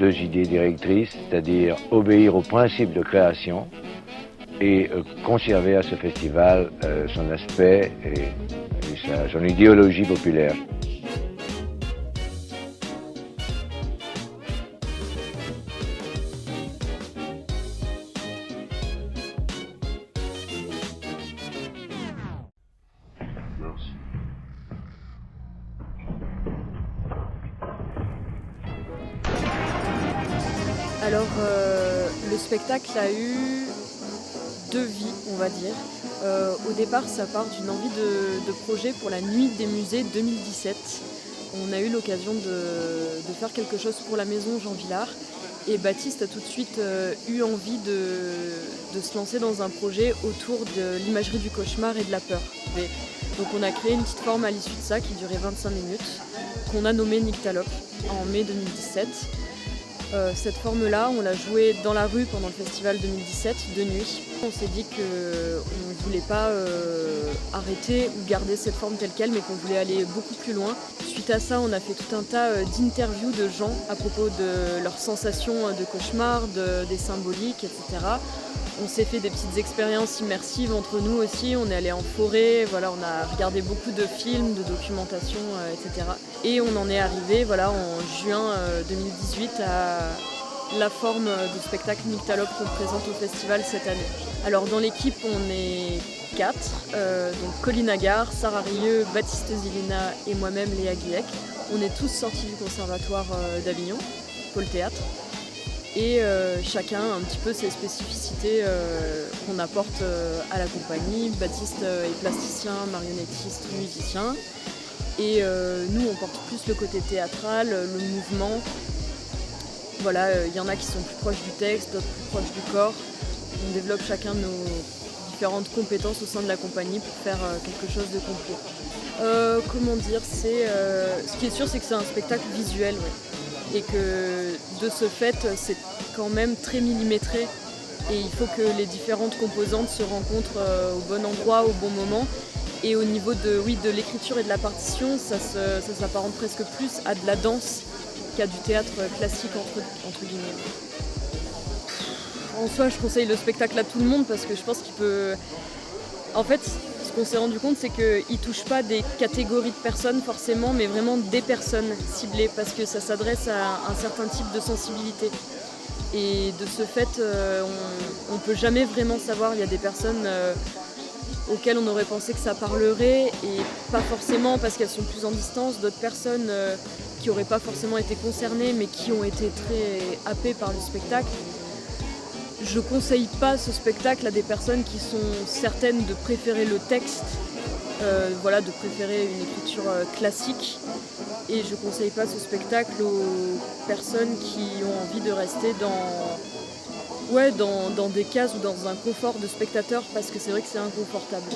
deux idées directrices, c'est-à-dire obéir au principe de création et conserver à ce festival son aspect et son idéologie populaire. Alors, le spectacle a eu deux vies, on va dire. Au départ, ça part d'une envie de projet pour la Nuit des musées 2017. On a eu l'occasion de faire quelque chose pour la maison Jean Vilar. Et Baptiste a tout de suite eu envie de se lancer dans un projet autour de l'imagerie du cauchemar et de la peur. Donc on a créé une petite forme à l'issue de ça qui durait 25 minutes, qu'on a nommée Nyctalope en mai 2017. Cette forme-là, on l'a jouée dans la rue pendant le festival 2017, de nuit. On s'est dit qu'on ne voulait pas arrêter ou garder cette forme telle quelle, mais qu'on voulait aller beaucoup plus loin. Suite à ça, on a fait tout un tas d'interviews de gens à propos de leurs sensations de cauchemar, des symboliques, etc. On s'est fait des petites expériences immersives entre nous aussi. On est allé en forêt, voilà, on a regardé beaucoup de films, de documentation, etc. Et on en est arrivé en juin 2018 à la forme du spectacle Nyctalope qu'on présente au festival cette année. Alors dans l'équipe, on est 4, donc Colline Agar, Sarah Rieux, Baptiste Zilina et moi-même Léa Guillec. On est tous sortis du conservatoire d'Avignon, Pôle Théâtre. Et chacun a un petit peu ses spécificités qu'on apporte à la compagnie. Baptiste est plasticien, marionnettiste, musicien. Et nous, on porte plus le côté théâtral, le mouvement. Voilà, il y en a qui sont plus proches du texte, d'autres plus proches du corps. On développe chacun nos différentes compétences au sein de la compagnie pour faire quelque chose de complet. Comment dire, ce qui est sûr, c'est que c'est un spectacle visuel, ouais. Et que de ce fait, c'est quand même très millimétré. Et il faut que les différentes composantes se rencontrent au bon endroit, au bon moment. Et au niveau de l'écriture et de la partition, ça s'apparente presque plus à de la danse qu'à du théâtre classique, entre guillemets. En soi, je conseille le spectacle à tout le monde parce que je pense qu'il peut... En fait, ce qu'on s'est rendu compte, c'est qu'il ne touche pas des catégories de personnes forcément, mais vraiment des personnes ciblées parce que ça s'adresse à un certain type de sensibilité. Et de ce fait, on ne peut jamais vraiment savoir. Il y a des personnes auxquelles on aurait pensé que ça parlerait et pas forcément parce qu'elles sont plus en distance. D'autres personnes qui n'auraient pas forcément été concernées mais qui ont été très happées par le spectacle. Je ne conseille pas ce spectacle à des personnes qui sont certaines de préférer le texte, de préférer une écriture classique. Et je ne conseille pas ce spectacle aux personnes qui ont envie de rester dans des cases ou dans un confort de spectateur parce que c'est vrai que c'est inconfortable.